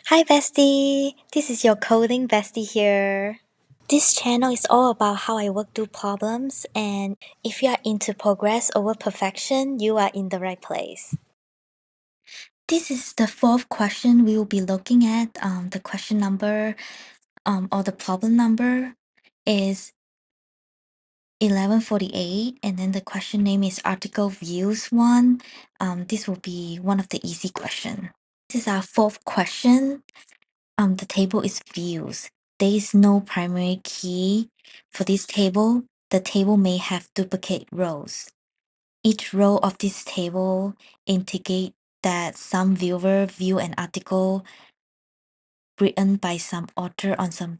Hi, Bestie. This is your coding bestie here. This channel is all about how I work through problems, and if you are into progress over perfection, you are in the right place. This is the fourth question we will be looking at. The question number, or the problem number is 1148, and then the question name is article views 1. This will be one of the easy question. This is our fourth question. The table is views. There is no primary key for this table. The table may have duplicate rows. Each row of this table indicate that some viewer view an article written by some author on some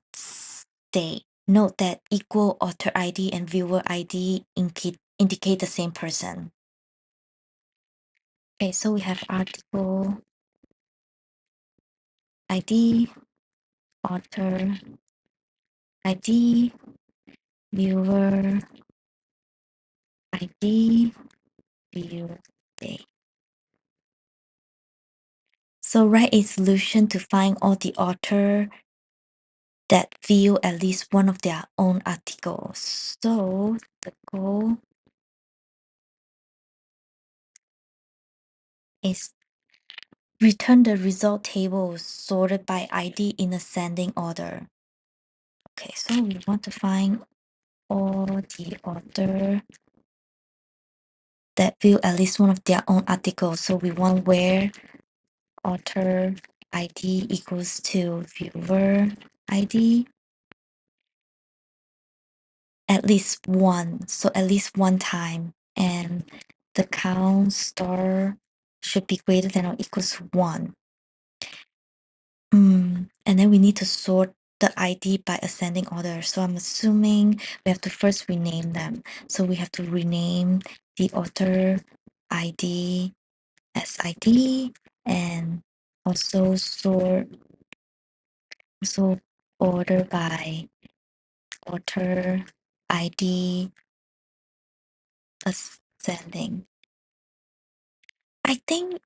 date. Note that equal author ID and viewer ID indicate the same person. Okay, so we have article ID, author ID, viewer ID, view date. So write a solution to find all the author that view at least one of their own articles. So the goal is return the result table sorted by ID in ascending order. Okay, so we want to find all the author that view at least one of their own articles. So we want where author ID equals to viewer ID. At least one, so at least one time, and the count star should be greater than or equals to 1. And then we need to sort the ID by ascending order. So I'm assuming we have to first rename them. So we have to rename the author ID as ID, and also order by author ID ascending. I think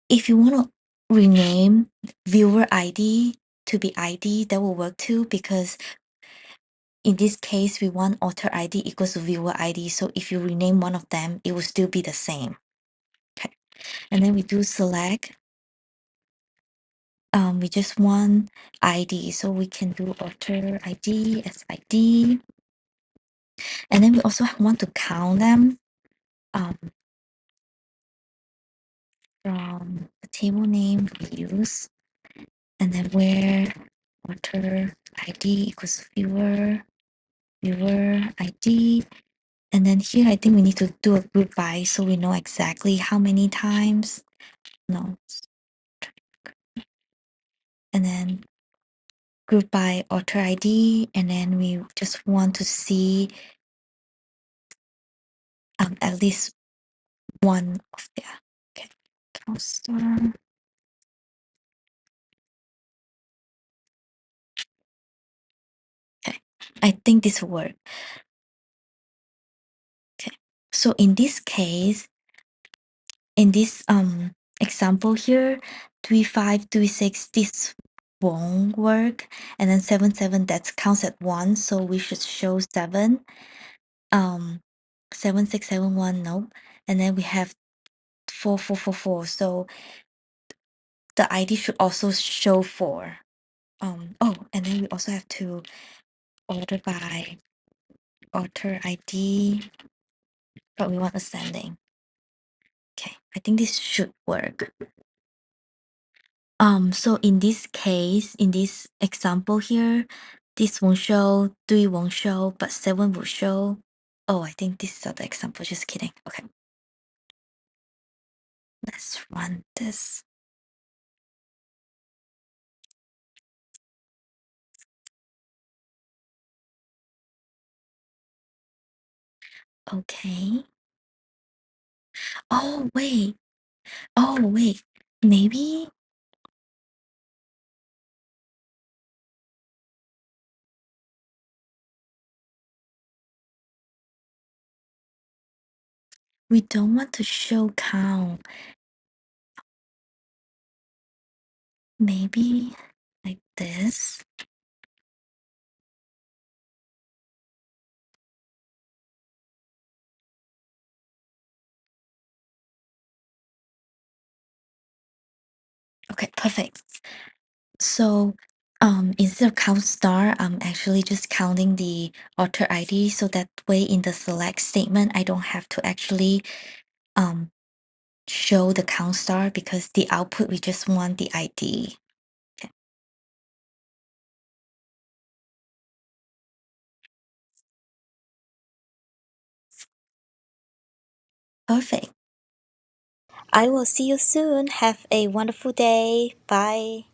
if you want to rename viewer ID to be ID, that will work too, because in this case, we want author ID equals to viewer ID. So if you rename one of them, it will still be the same. Okay. And then we do select. We just want ID. So we can do author ID as ID. And then we also want to count them from the table name views. And then where author ID equals viewer ID. And then here, I think we need to do a group by so we know exactly how many times. No. And then group by author ID. And then we just want to see at least one of their. Okay. Counselor. Okay. I think this will work. Okay. So in this case, in this example here, 3536, this won't work, and then 77 that counts at 1, so we should show 7. 7671, nope. And then we have 4444, so the ID should also show 4. Oh, and then we also have to order by author ID, but we want ascending. Okay, I think this should work. So in this case, in this example here, this won't show, 3 won't show, but 7 will show. Oh, I think this is the example, just kidding. Okay. Let's run this. Okay. Oh, wait. Oh, wait. Maybe we don't want to show count. Maybe like this. Okay, perfect. So instead of count star, I'm actually just counting the author ID so that way in the select statement I don't have to actually um show the count star because the output we just want the ID. Okay, perfect. I will see you soon. Have a wonderful day. Bye.